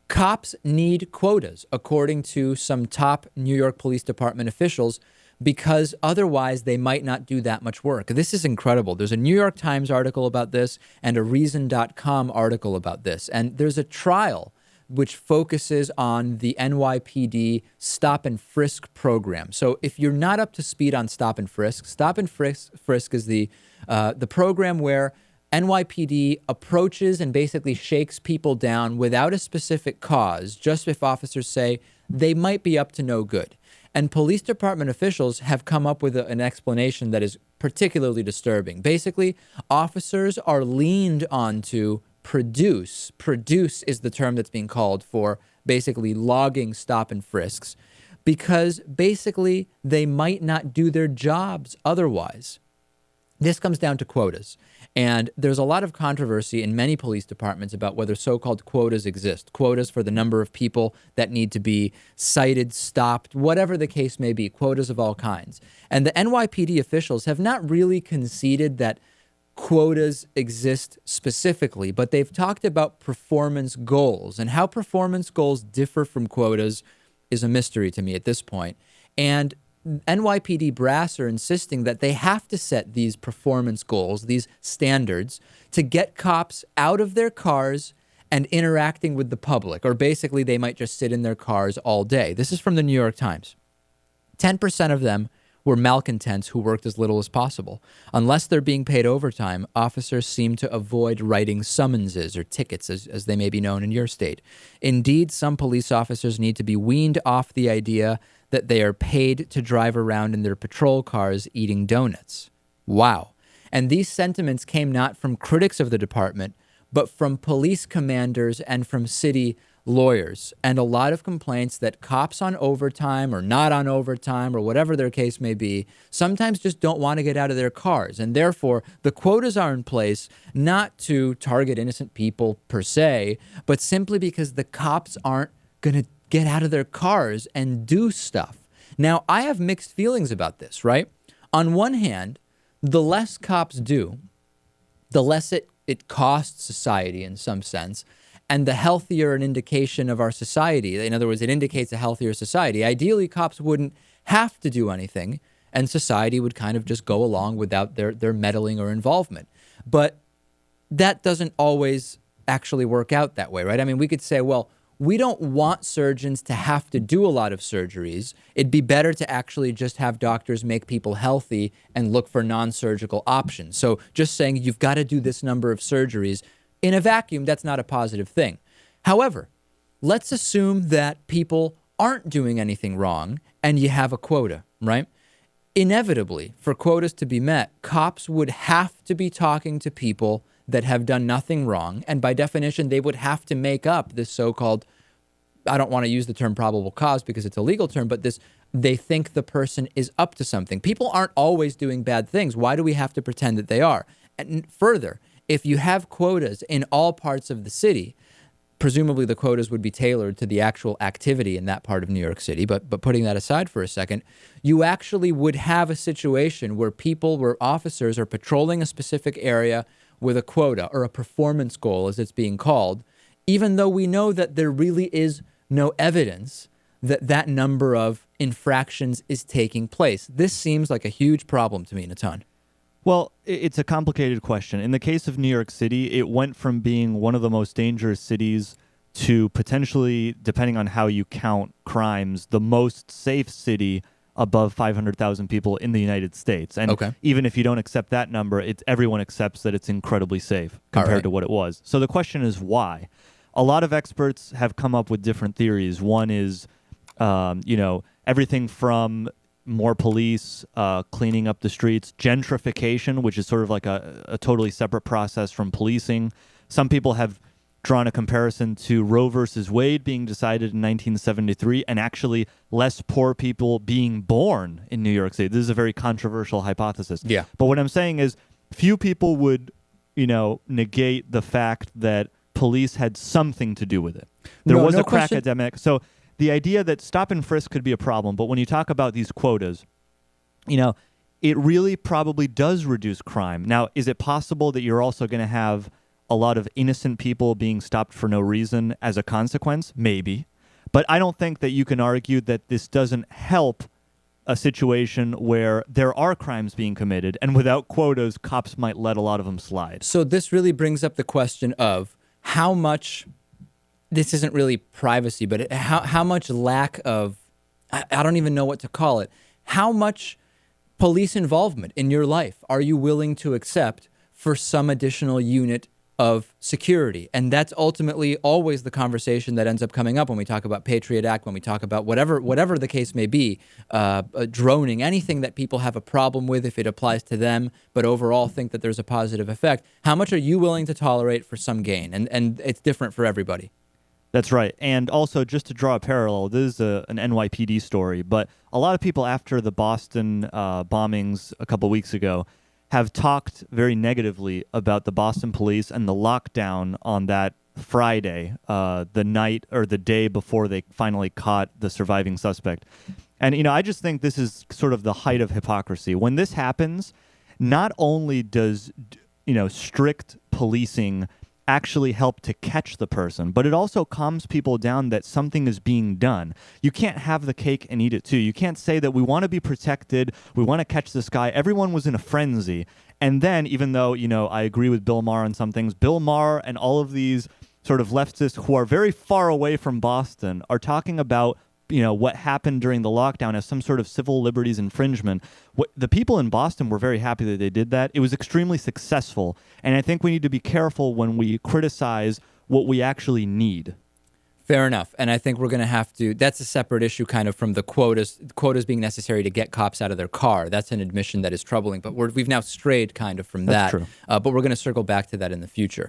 Cops need quotas, according to some top New York Police Department officials, because otherwise they might not do that much work. This is incredible. There's a New York Times article about this and a Reason.com article about this. And there's a trial which focuses on the NYPD stop and frisk program. So if you're not up to speed on stop and frisk is the program where NYPD approaches and basically shakes people down without a specific cause, just if officers say they might be up to no good. And police department officials have come up with an explanation that is particularly disturbing. Basically, officers are leaned on to produce. Produce is the term that's being called for basically logging stop and frisks, because basically they might not do their jobs otherwise. This comes down to quotas. And there's a lot of controversy in many police departments about whether so-called quotas exist. Quotas for the number of people that need to be cited, stopped, whatever the case may be, quotas of all kinds. And the NYPD officials have not really conceded that quotas exist specifically, but they've talked about performance goals. And how performance goals differ from quotas is a mystery to me at this point. And NYPD brass are insisting that they have to set these performance goals, these standards, to get cops out of their cars and interacting with the public, or basically they might just sit in their cars all day. This is from the New York Times. 10% of them were malcontents who worked as little as possible. Unless they're being paid overtime, officers seem to avoid writing summonses or tickets, as they may be known in your state. Indeed, some police officers need to be weaned off the idea that they are paid to drive around in their patrol cars eating donuts. Wow. And these sentiments came not from critics of the department, but from police commanders and from city lawyers. And a lot of complaints that cops on overtime or not on overtime or whatever their case may be sometimes just don't want to get out of their cars. And therefore, the quotas are in place not to target innocent people per se, but simply because the cops aren't going to get out of their cars and do stuff. Now, I have mixed feelings about this, right? On one hand, the less cops do, the less it costs society in some sense, and the healthier an indication of our society. In other words, it indicates a healthier society. Ideally, cops wouldn't have to do anything, and society would kind of just go along without their meddling or involvement. But that doesn't always actually work out that way, right? I mean, we could say, well, we don't want surgeons to have to do a lot of surgeries. It'd be better to actually just have doctors make people healthy and look for non-surgical options. So just saying you've got to do this number of surgeries, in a vacuum, that's not a positive thing. However, let's assume that people aren't doing anything wrong and you have a quota, right? Inevitably, for quotas to be met, cops would have to be talking to people that have done nothing wrong. And by definition, they would have to make up this so-called, I don't want to use the term probable cause because it's a legal term, but this, they think the person is up to something. People aren't always doing bad things. Why do we have to pretend that they are? And further, if you have quotas in all parts of the city, presumably the quotas would be tailored to the actual activity in that part of New York City. But putting that aside for a second, you actually would have a situation where officers are patrolling a specific area with a quota or a performance goal, as it's being called, even though we know that there really is no evidence that that number of infractions is taking place. This seems like a huge problem to me, Natan. Well, it's a complicated question. In the case of New York City, it went from being one of the most dangerous cities to potentially, depending on how you count crimes, the most safe city above 500,000 people in the United States. And even if you don't accept that number, everyone accepts that it's incredibly safe compared to what it was. So the question is why? A lot of experts have come up with different theories. One is, everything from more police, cleaning up the streets, gentrification, which is sort of like a totally separate process from policing. Some people have drawn a comparison to Roe versus Wade being decided in 1973 and actually less poor people being born in New York City. This is a very controversial hypothesis. Yeah. But what I'm saying is few people would, negate the fact that police had something to do with it. There was a crack epidemic. So the idea that stop and frisk could be a problem, but when you talk about these quotas, it really probably does reduce crime. Now, is it possible that you're also going to have a lot of innocent people being stopped for no reason as a consequence? Maybe. But I don't think that you can argue that this doesn't help a situation where there are crimes being committed, and without quotas, cops might let a lot of them slide. So this really brings up the question of how much, this isn't really privacy, but how much lack of, I don't even know what to call it, how much police involvement in your life are you willing to accept for some additional unit of security? And that's ultimately always the conversation that ends up coming up when we talk about Patriot Act, when we talk about whatever the case may be, droning, anything that people have a problem with if it applies to them, but overall think that there's a positive effect. How much are you willing to tolerate for some gain? And it's different for everybody. That's right. And also, just to draw a parallel, this is an NYPD story, but a lot of people after the Boston bombings a couple weeks ago have talked very negatively about the Boston police and the lockdown on that Friday, the night or the day before they finally caught the surviving suspect. And, I just think this is sort of the height of hypocrisy. When this happens, not only does, strict policing actually help to catch the person, but it also calms people down that something is being done. You can't have the cake and eat it too. You can't say that we want to be protected, we want to catch this guy. Everyone was in a frenzy. And then, even though, I agree with Bill Maher on some things, Bill Maher and all of these sort of leftists who are very far away from Boston are talking about what happened during the lockdown as some sort of civil liberties infringement. The people in Boston were very happy that they did that. It was extremely successful. And I think we need to be careful when we criticize what we actually need. Fair enough. And I think we're going to have to, that's a separate issue kind of from the quotas being necessary to get cops out of their car. That's an admission that is troubling, but we've now strayed kind of from that. That's true. But we're going to circle back to that in the future.